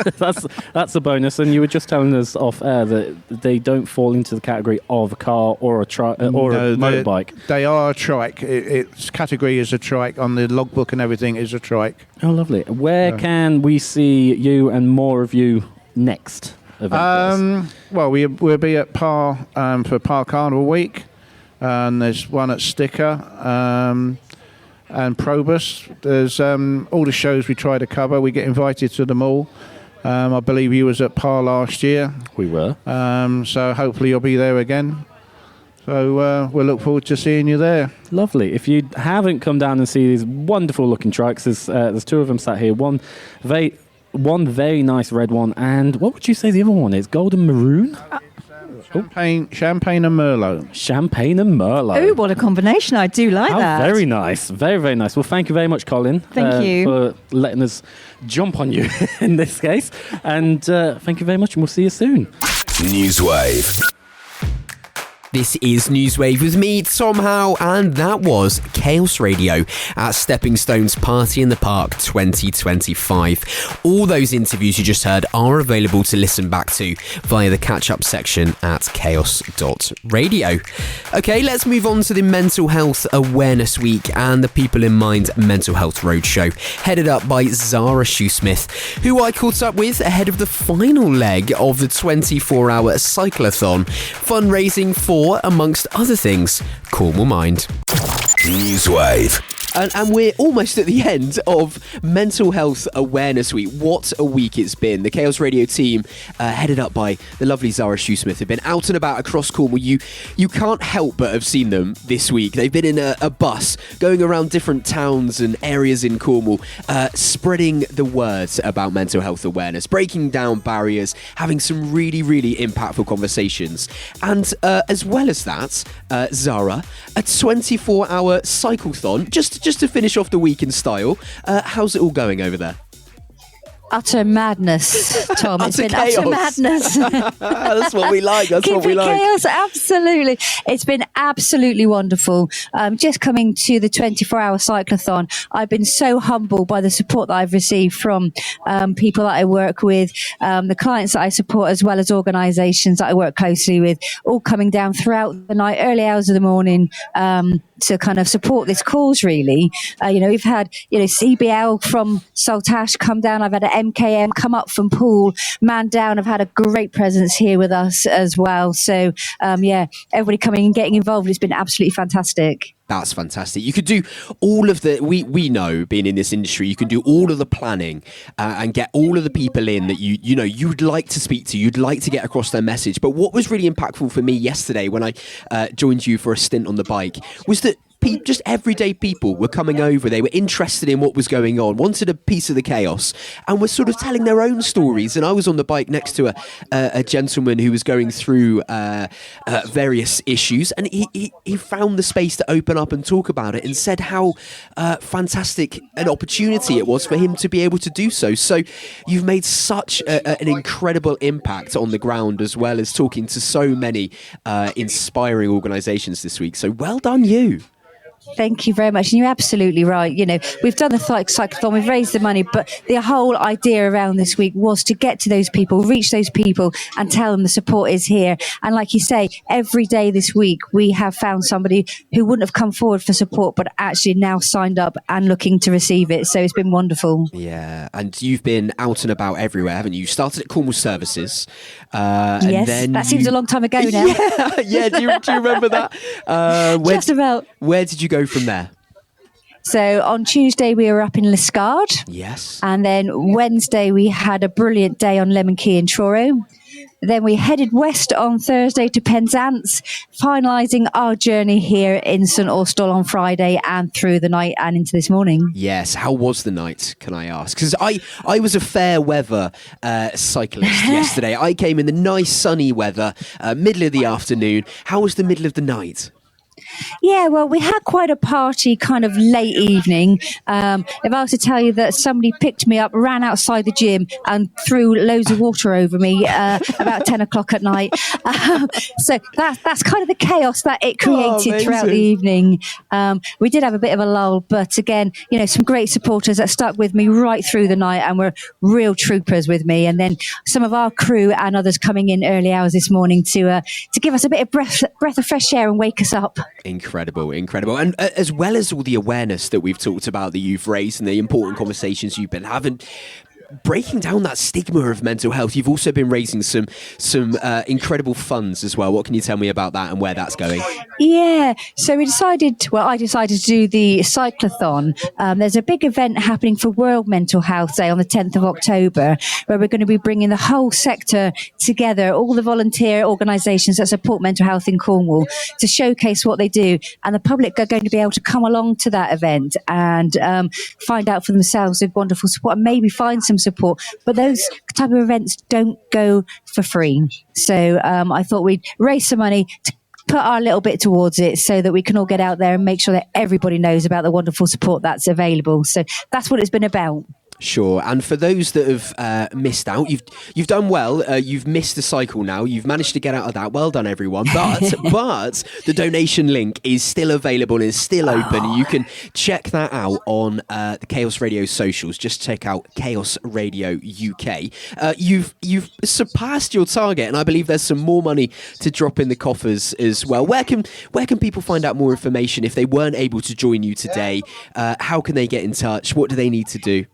that's a bonus. And you were just telling us off air that they don't fall into the category of a car or a motorbike. They are a trike. Its category is a trike. On the logbook and everything is a trike. Oh, lovely. Where can we see you and more of you next event? Well, we'll be at Par for Par Carnival Week. And there's one at Sticker and Probus. There's all the shows we try to cover. We get invited to them all. I believe you was at Par last year. We were. So hopefully you'll be there again. So we'll look forward to seeing you there. Lovely. If you haven't come down and see these wonderful looking trikes, there's 2 of them sat here. One very nice red one, and what would you say the other one is? Golden maroon? Champagne and Merlot. Champagne and Merlot. Oh, what a combination. I do like that. Very nice. Very, very nice. Well, thank you very much, Colin. Thank you. For letting us jump on you in this case. And thank you very much, and we'll see you soon. NEWSWAVE. This is NEWSWAVE with me, Tom Howe, and that was Chaos Radio at Stepping Stones Party in the Park 2025. All those interviews you just heard are available to listen back to via the catch-up section at chaos.radio. Okay, let's move on to the Mental Health Awareness Week and the People in Mind Mental Health Roadshow, headed up by Zara Shoesmith, who I caught up with ahead of the final leg of the 24-hour cyclothon, fundraising for, amongst other things, Cornwall Mind. NEWSWAVE. And we're almost at the end of Mental Health Awareness Week. What a week it's been. The Chaos Radio team, headed up by the lovely Zara Shoesmith, have been out and about across Cornwall. You can't help but have seen them this week. They've been in a bus going around different towns and areas in Cornwall, spreading the words about mental health awareness, breaking down barriers, having some really, really impactful conversations. And as well as that, Zara, a 24-hour cyclethon, just to finish off the week in style. How's it all going over there? Utter madness, Tom. It's been chaos. utter madness. That's what we like. That's what we like. Chaos, absolutely. It's been absolutely wonderful. Just coming to the 24-hour cyclothon, I've been so humbled by the support that I've received from people that I work with, the clients that I support, as well as organisations that I work closely with, all coming down throughout the night, early hours of the morning, to kind of support this cause, really. We've had, CBL from Saltash come down. I've had an MKM come up from Poole. Man Down have had a great presence here with us as well. So, everybody coming and getting involved. It's been absolutely fantastic. That's fantastic. You could do all of the, we know, being in this industry, you can do all of the planning and get all of the people in that you'd like to speak to, you'd like to get across their message. But what was really impactful for me yesterday when I joined you for a stint on the bike was that just everyday people were coming over. They were interested in what was going on, wanted a piece of the chaos, and were sort of telling their own stories. And I was on the bike next to a gentleman who was going through various issues, and he found the space to open up and talk about it, and said how fantastic an opportunity it was for him to be able to do so. So you've made such an incredible impact on the ground, as well as talking to so many inspiring organisations this week. So well done, you. Thank you very much. And you're absolutely right. We've done the cyclothon, we've raised the money, but the whole idea around this week was to get to those people, reach those people and tell them the support is here. And like you say, every day this week, we have found somebody who wouldn't have come forward for support, but actually now signed up and looking to receive it. So it's been wonderful. Yeah. And you've been out and about everywhere, haven't you? You started at Cornwall Services. Yes, and then that seems a long time ago now. Yeah. Do you remember that? Just about. Where did you go from there? So on Tuesday we were up in Liscard. Yes. And then Wednesday we had a brilliant day on Lemon Key in Truro. Then we headed west on Thursday to Penzance, finalising our journey here in St Austell on Friday and through the night and into this morning. Yes. How was the night, can I ask? Because I was a fair weather cyclist yesterday. I came in the nice sunny weather, middle of the afternoon. How was the middle of the night? Yeah, well, we had quite a party kind of late evening. If I was to tell you that somebody picked me up, ran outside the gym and threw loads of water over me about 10 o'clock at night. So that's kind of the chaos that it created throughout the evening. We did have a bit of a lull, but again, some great supporters that stuck with me right through the night and were real troopers with me. And then some of our crew and others coming in early hours this morning to give us a bit of breath of fresh air and wake us up. Incredible. And as well as all the awareness that we've talked about that you've raised and the important conversations you've been having, breaking down that stigma of mental health, you've also been raising some incredible funds as well. What can you tell me about that and where that's going? Yeah, so I decided to do the cyclothon. There's a big event happening for World Mental Health Day on the 10th of October, where we're going to be bringing the whole sector together, all the volunteer organisations that support mental health in Cornwall, to showcase what they do. And the public are going to be able to come along to that event and find out for themselves the wonderful support and maybe find some support. But those type of events don't go for free. So I thought we'd raise some money to put our little bit towards it so that we can all get out there and make sure that everybody knows about the wonderful support that's available. So that's what it's been about. Sure. And for those that have missed out, you've done well. You've missed the cycle now. You've managed to get out of that. Well done, everyone. But the donation link is still available and is still open. You can check that out on the Chaos Radio socials. Just check out Chaos Radio UK. You've surpassed your target, and I believe there's some more money to drop in the coffers as well. Where can people find out more information if they weren't able to join you today? How can they get in touch? What do they need to do?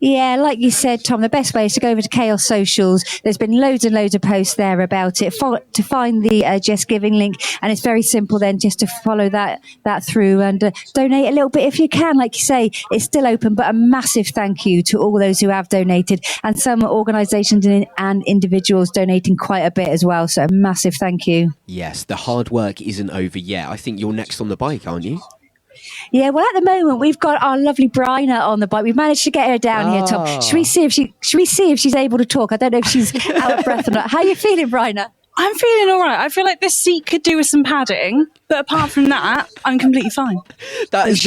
Yeah, like you said, Tom, the best way is to go over to Chaos Socials. There's been loads and loads of posts there about it. To find the Just Giving link, and it's very simple then just to follow that through and donate a little bit if you can. Like you say, it's still open, but a massive thank you to all those who have donated, and some organisations and individuals donating quite a bit as well. So a massive thank you. Yes, the hard work isn't over yet. I think you're next on the bike, aren't you? Yeah, well, at the moment we've got our lovely Bryna on the bike. We've managed to get her down here, Tom. Should we see if she's able to talk? I don't know if she's out of breath or not. How are you feeling, Bryna? I'm feeling all right. I feel like this seat could do with some padding, but apart from that, I'm completely fine. That's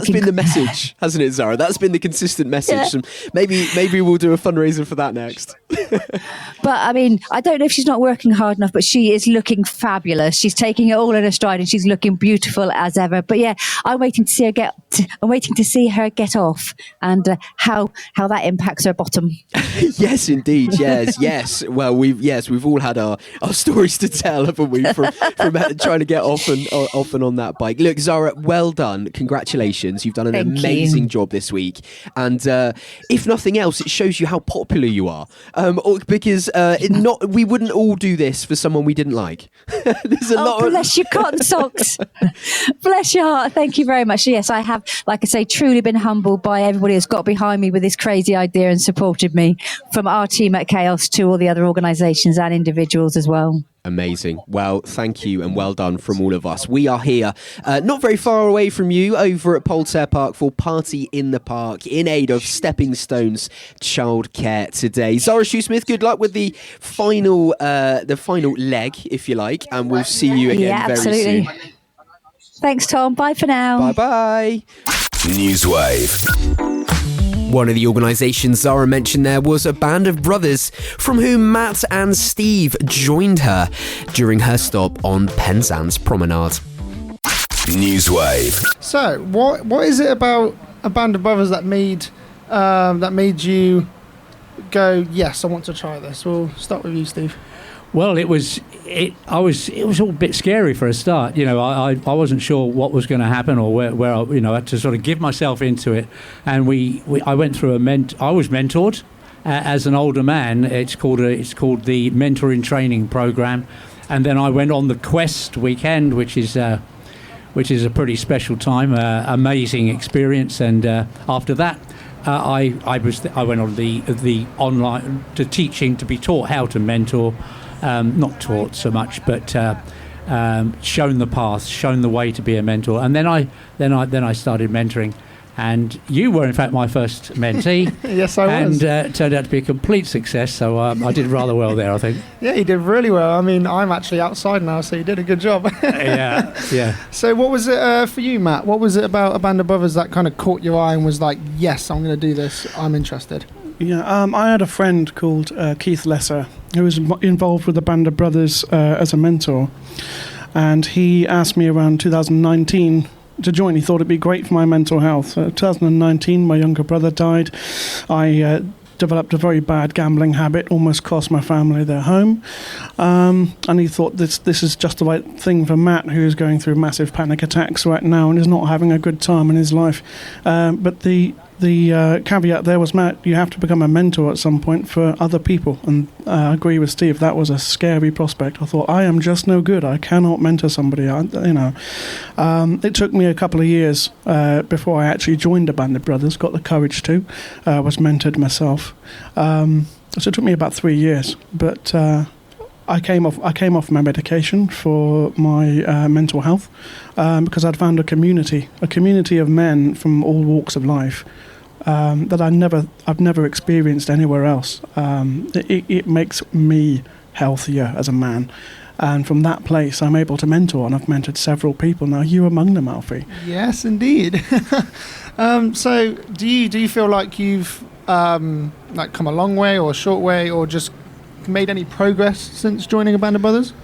been the message, hasn't it, Zara? That's been the consistent message. Yeah. Maybe we'll do a fundraiser for that next. But I mean, I don't know if she's not working hard enough, but she is looking fabulous. She's taking it all in her stride, and she's looking beautiful as ever. But yeah, I'm waiting to see her get off, and how that impacts her bottom. Yes, indeed. Yes. Well, we've all had our stories to tell, haven't we? From trying to get off and on that bike. Look, Zara, well done. Congratulations. You've done an amazing job this week, and if nothing else, it shows you how popular you are. Because we wouldn't all do this for someone we didn't like. There's a lot. Bless your cotton socks. Bless your heart. Thank you very much. Yes, I have, like I say, truly been humbled by everybody who's got behind me with this crazy idea and supported me, from our team at Chaos to all the other organisations and individuals as well. Amazing. Well, thank you and well done from all of us. We are here, not very far away from you, over at Poltair Park for Party in the Park in aid of Stepping Stones childcare today. Zara Shoesmith, good luck with the final leg, if you like, and we'll see you again very soon. Thanks, Tom. Bye for now. Bye-bye. NEWSWAVE. One of the organisations Zara mentioned there was a band of brothers from whom Matt and Steve joined her during her stop on Penzance Promenade. NEWSWAVE. So, what is it about a band of brothers that made you go, yes, I want to try this? We'll start with you, Steve. Well, it was all a bit scary for a start. You know, I wasn't sure what was going to happen or where I, I had to sort of give myself into it. And I went through I was mentored as an older man. It's called the Mentoring Training Program. And then I went on the Quest weekend, which is a pretty special time, amazing experience. And after that, I went on the online to teaching, to be taught how to mentor. Not taught so much, but shown the path, shown the way to be a mentor. And then I started mentoring, and you were in fact my first mentee. Yes, I was. And turned out to be a complete success. So I did rather well there, I think. Yeah, you did really well. I mean, I'm actually outside now, so you did a good job. Yeah. So what was it for you, Matt? What was it about a band of brothers that kind of caught your eye and was like, yes, I'm going to do this. I'm interested. Yeah, I had a friend called Keith Lesser who was involved with the band of brothers as a mentor, and he asked me around 2019 to join. He thought it'd be great for my mental health. 2019, my younger brother died. I developed a very bad gambling habit, almost cost my family their home, and he thought this is just the right thing for Matt, who is going through massive panic attacks right now and is not having a good time in his life. But the caveat there was, Matt, you have to become a mentor at some point for other people. And I agree with Steve, that was a scary prospect. I thought, I am just no good. I cannot mentor somebody. It took me a couple of years before I actually joined a band of brothers, got the courage to, was mentored myself. So it took me about 3 years. But I came off my medication for my mental health because I'd found a community of men from all walks of life that I've never experienced anywhere else. It makes me healthier as a man, and from that place I'm able to mentor, and I've mentored several people. Now you among them, Alfie. Yes, indeed. So do you feel like you've come a long way or a short way, or just made any progress since joining a band of brothers?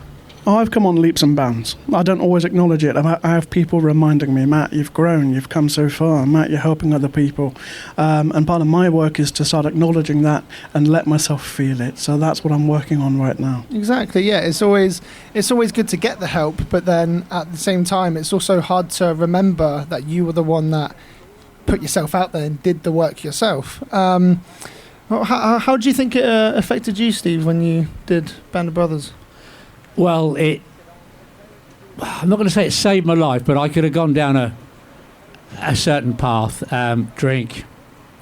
I've come on leaps and bounds. I don't always acknowledge it. I have people reminding me, Matt, you've grown, you've come so far. Matt, you're helping other people. And part of my work is to start acknowledging that and let myself feel it. So that's what I'm working on right now. Exactly, yeah. It's always good to get the help, but then at the same time, it's also hard to remember that you were the one that put yourself out there and did the work yourself. How do you think it affected you, Steve, when you did Band of Brothers? Well, I'm not going to say it saved my life, but I could have gone down a certain path. Drink,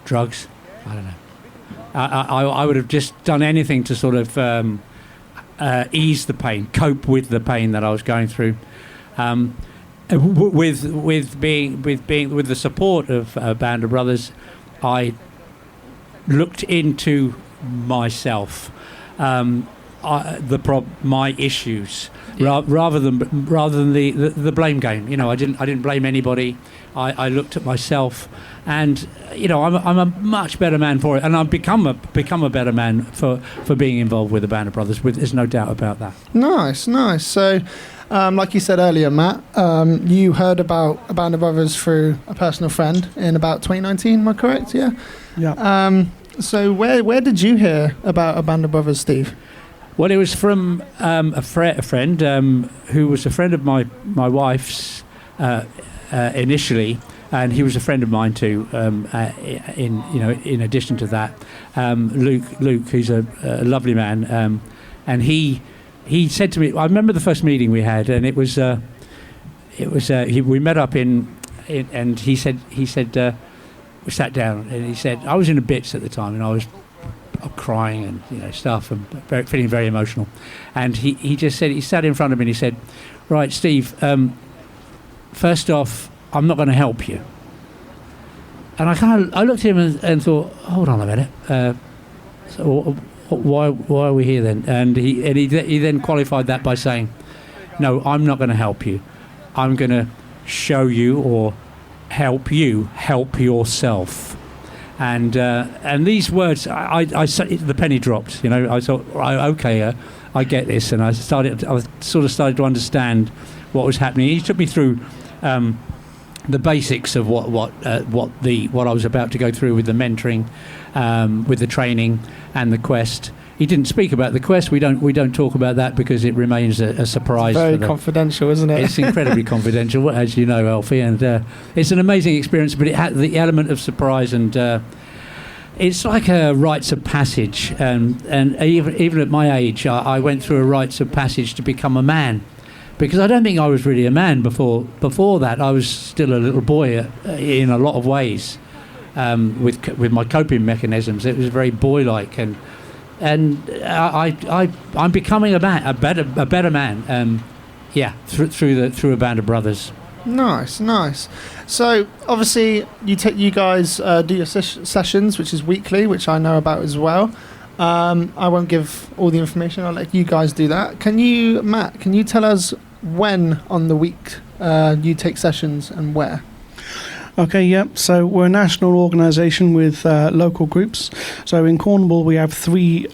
drugs, I don't know. I would have just done anything to sort of ease the pain, cope with the pain that I was going through. With the support of Band of Brothers, I looked into myself, my issues, rather than the blame game. You know, I didn't blame anybody. I looked at myself, and you know, I'm a much better man for it, and I've become a better man for being involved with the Band of Brothers. There's no doubt about that. Nice. So, like you said earlier, Matt, you heard about a Band of Brothers through a personal friend in about 2019. Am I correct? Yeah. Yeah. So where did you hear about a Band of Brothers, Steve? Well, it was from a friend who was a friend of my wife's initially, and he was a friend of mine too. In addition to that, Luke, who's a lovely man, and he said to me, I remember the first meeting we had, and we met up and he said we sat down, and he said, I was in the bits at the time, and I was crying and stuff, and feeling very emotional. And he just said, he sat in front of me and he said, right, Steve, first off, I'm not going to help you. And I looked at him and thought, hold on a minute, so why are we here then? And he then qualified that by saying, no, I'm not going to help you. I'm going to show you, or help you help yourself. And these words, the penny dropped. I thought, okay, I get this, and I started to understand what was happening. He took me through the basics of what I was about to go through with the mentoring, with the training and the quest. He didn't speak about the quest. We don't talk about that because it remains a surprise. Very confidential, isn't it? It's incredibly confidential, as you know, Alfie, and it's an amazing experience. But it had the element of surprise, and it's like a rites of passage. And even at my age, I went through a rites of passage to become a man, because I don't think I was really a man before that. I was still a little boy in a lot of ways, with my coping mechanisms. It was very boy-like, and I'm becoming a better man. Through a Band of Brothers. Nice. So obviously you guys do your sessions, which is weekly, which I know about as well. I won't give all the information. I'll let you guys do that. Matt, can you tell us when on the week you take sessions and where? Okay, yep. So we're a national organisation with local groups. So in Cornwall, we have 3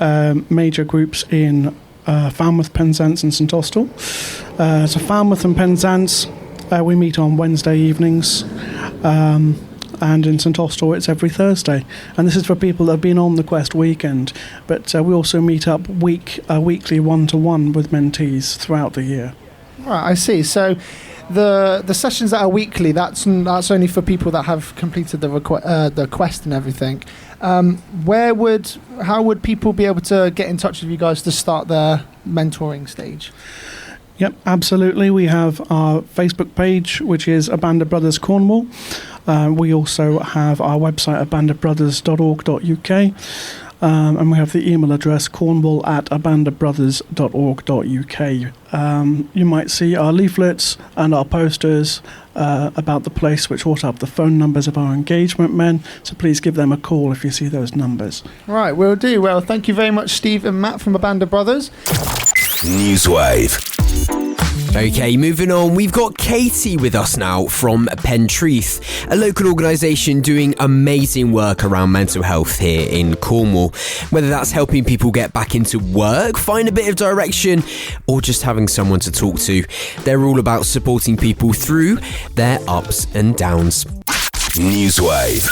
major groups in Falmouth, Penzance and St Austell. So Falmouth and Penzance, we meet on Wednesday evenings. And in St Austell, it's every Thursday. And this is for people that have been on the Quest weekend. But we also meet up weekly one-to-one with mentees throughout the year. Right, I see. So the sessions that are weekly, that's only for people that have completed the quest and everything. How would people be able to get in touch with you guys to start their mentoring stage? Yep, absolutely. We have our Facebook page, which is A Band of Brothers Cornwall. We also have our website, abandofbrothers.org.uk. And we have the email address cornwall@abandofbrothers.org.uk. You might see our leaflets and our posters about the place, which also have the phone numbers of our engagement men. So please give them a call if you see those numbers. Right, will do. Well, thank you very much, Steve and Matt from A Band of Brothers. NEWSWAVE. Okay, moving on, we've got Katie with us now from Pentreath, a local organisation doing amazing work around mental health here in Cornwall. Whether that's helping people get back into work, find a bit of direction, or just having someone to talk to, they're all about supporting people through their ups and downs. NEWSWAVE.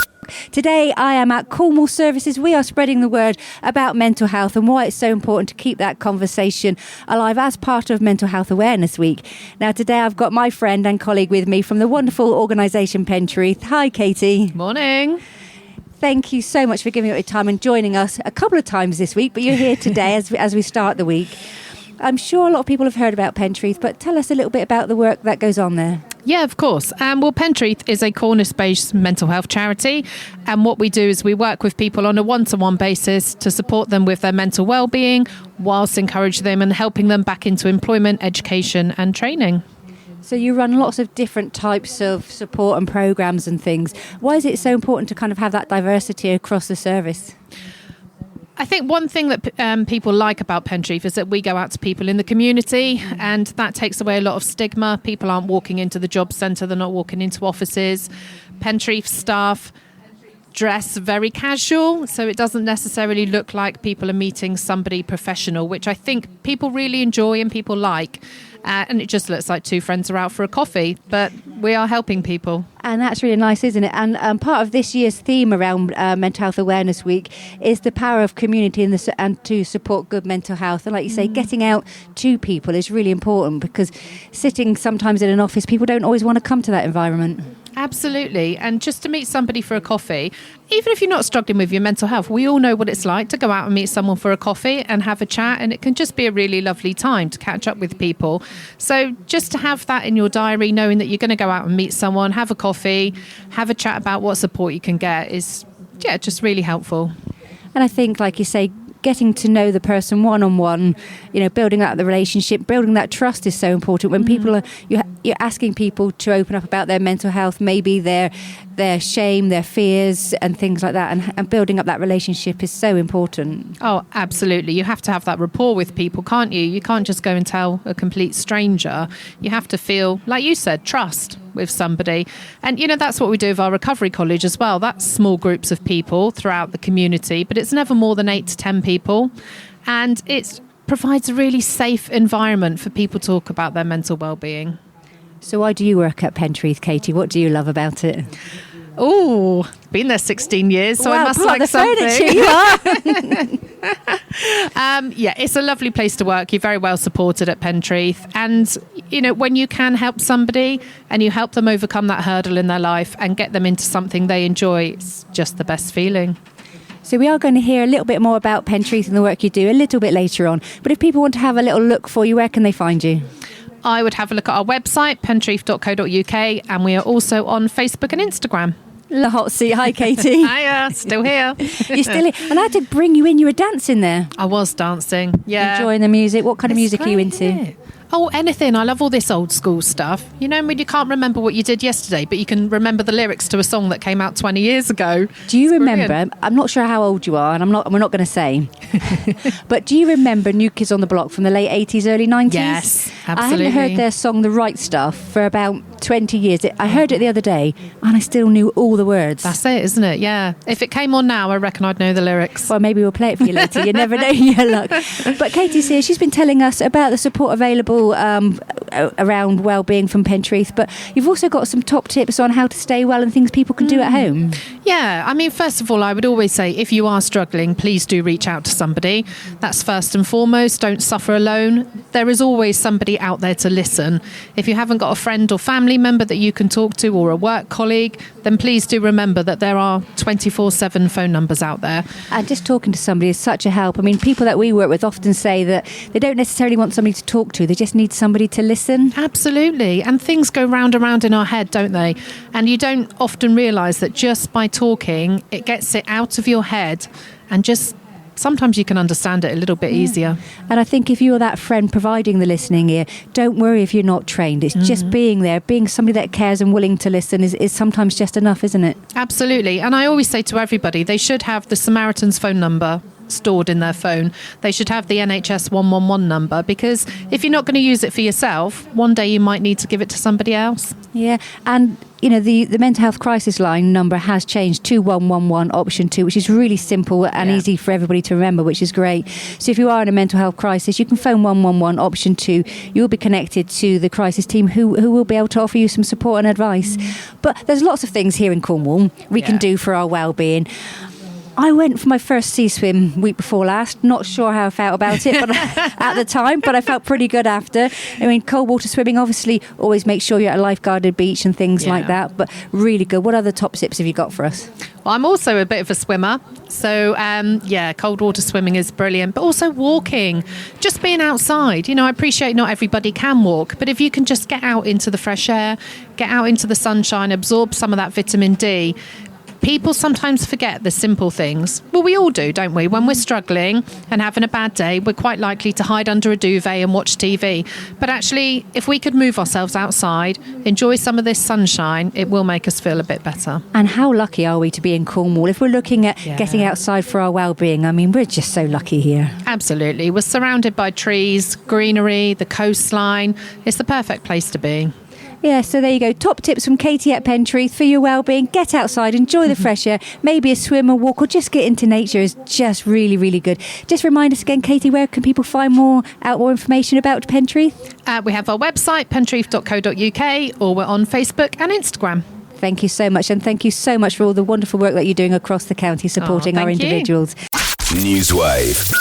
Today I am at Cornwall Services. We are spreading the word about mental health and why it's so important to keep that conversation alive as part of Mental Health Awareness Week. Now today I've got my friend and colleague with me from the wonderful organisation Pentraeth. Hi Katie. Morning. Thank you so much for giving up your time and joining us a couple of times this week, but you're here today as we start the week. I'm sure a lot of people have heard about Pentraeth, but tell us a little bit about the work that goes on there. Yeah, of course. Well, Pentraeth is a Cornish-based mental health charity, and what we do is we work with people on a one-to-one basis to support them with their mental well-being, whilst encouraging them and helping them back into employment, education and training. So you run lots of different types of support and programmes and things. Why is it so important to kind of have that diversity across the service? I think one thing that people like about Pentraeth is that we go out to people in the community, and that takes away a lot of stigma. People aren't walking into the job centre, they're not walking into offices. Pentraeth staff dress very casual, so it doesn't necessarily look like people are meeting somebody professional, which I think people really enjoy and people like. And it just looks like two friends are out for a coffee, but we are helping people. And that's really nice, isn't it? And part of this year's theme around Mental Health Awareness Week is the power of community and to support good mental health. And like you say, getting out to people is really important, because sitting sometimes in an office, people don't always want to come to that environment. Absolutely. And just to meet somebody for a coffee, even if you're not struggling with your mental health, we all know what it's like to go out and meet someone for a coffee and have a chat, and it can just be a really lovely time to catch up with people. So just to have that in your diary, knowing that you're going to go out and meet someone, have a coffee, have a chat about what support you can get is, just really helpful. And I think, like you say, getting to know the person one-on-one, building up the relationship, building that trust is so important. When people are, you're asking people to open up about their mental health, maybe their shame, their fears and things like that, and building up that relationship is so important. Oh, absolutely. You have to have that rapport with people, can't you? You can't just go and tell a complete stranger. You have to feel, like you said, trust with somebody. And, that's what we do with our recovery college as well. That's small groups of people throughout the community, but it's never more than 8 to 10 people. And it provides a really safe environment for people to talk about their mental well-being. So why do you work at Pentraeth, Katie? What do you love about it? Oh, been there 16 years, so I must like something. It's a lovely place to work. You're very well supported at Pentraeth. And, when you can help somebody and you help them overcome that hurdle in their life and get them into something they enjoy, it's just the best feeling. So we are going to hear a little bit more about Pentraeth and the work you do a little bit later on. But if people want to have a little look for you, where can they find you? I would have a look at our website, pentraeth.co.uk, and we are also on Facebook and Instagram. The hot seat. Hi, Katie. Hiya, still here. You're still here. And I had to bring you in. You were dancing there. I was dancing, yeah. Enjoying the music. What kind of music are you into? Oh, anything. I love all this old school stuff. When you can't remember what you did yesterday, but you can remember the lyrics to a song that came out 20 years ago. Do you remember, I'm not sure how old you are, and we're not going to say, but do you remember New Kids on the Block from the late 80s, early 90s? Yes, absolutely. I hadn't heard their song The Right Stuff for about 20 years. I heard it the other day, and I still knew all the words. That's it, isn't it? Yeah. If it came on now, I reckon I'd know the lyrics. Well, maybe we'll play it for you later. You never know your luck. But Katie's here. She's been telling us about the support available around well-being from Pentraeth, but you've also got some top tips on how to stay well and things people can do at home. Yeah, first of all, I would always say if you are struggling, please do reach out to somebody. That's first and foremost. Don't suffer alone. There is always somebody out there to listen. If you haven't got a friend or family member that you can talk to, or a work colleague, then please do remember that there are 24/7 phone numbers out there. And just talking to somebody is such a help. People that we work with often say that they don't necessarily want somebody to talk to, they just need somebody to listen. Absolutely. And things go round and round in our head, don't they? And you don't often realise that just by talking, it gets it out of your head, and just sometimes you can understand it a little bit easier. And I think if you're that friend providing the listening ear, don't worry if you're not trained. It's just being there, being somebody that cares and willing to listen is sometimes just enough, isn't it? Absolutely. And I always say to everybody, they should have the Samaritan's phone number stored in their phone. They should have the NHS 111 number, because if you're not going to use it for yourself, one day you might need to give it to somebody else. Yeah, and the mental health crisis line number has changed to 111 option 2, which is really simple and easy for everybody to remember, which is great. So if you are in a mental health crisis, you can phone 111 option 2. You'll be connected to the crisis team who will be able to offer you some support and advice. But there's lots of things here in Cornwall we can do for our well-being. I went for my first sea swim week before last. Not sure how I felt about it at the time, but I felt pretty good after. I mean, cold water swimming, obviously, always make sure you're at a lifeguarded beach and things like that, but really good. What other top tips have you got for us? Well, I'm also a bit of a swimmer. So, cold water swimming is brilliant, but also walking, just being outside. I appreciate not everybody can walk, but if you can just get out into the fresh air, get out into the sunshine, absorb some of that vitamin D. People sometimes forget the simple things. Well, we all do, don't we? When we're struggling and having a bad day, we're quite likely to hide under a duvet and watch TV. But actually, if we could move ourselves outside, enjoy some of this sunshine, it will make us feel a bit better. And how lucky are we to be in Cornwall? If we're looking at getting outside for our well-being, I mean, we're just so lucky here. Absolutely. We're surrounded by trees, greenery, the coastline. It's the perfect place to be. Yeah, so there you go. Top tips from Katie at Pentrith for your well-being. Get outside, enjoy the fresh air, maybe a swim, a walk, or just get into nature is just really, really good. Just remind us again, Katie, where can people find more information about Pentrith? We have our website, pentrith.co.uk, or we're on Facebook and Instagram. Thank you so much, and thank you so much for all the wonderful work that you're doing across the county supporting our individuals. NEWSWAVE.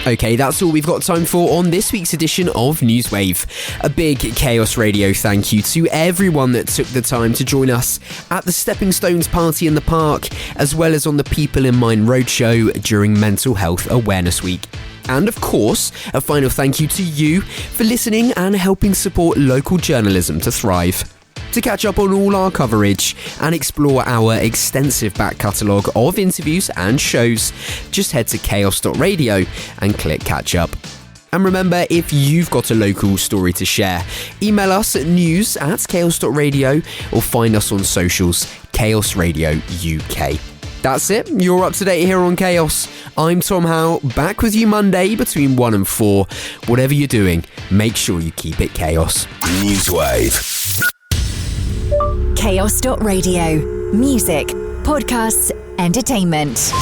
Okay, that's all we've got time for on this week's edition of NEWSWAVE. A big Chaos Radio thank you to everyone that took the time to join us at the Stepping Stones party in the park, as well as on the People in Mind Roadshow during Mental Health Awareness Week. And of course, a final thank you to you for listening and helping support local journalism to thrive. To catch up on all our coverage and explore our extensive back catalogue of interviews and shows, just head to chaos.radio and click catch up. And remember, if you've got a local story to share, email us at news@chaos.radio or find us on socials, Chaos Radio UK. That's it, you're up to date here on Chaos. I'm Tom Howe, back with you Monday between 1 and 4. Whatever you're doing, make sure you keep it chaos. NEWSWAVE. Chaos.radio. Music, podcasts, entertainment.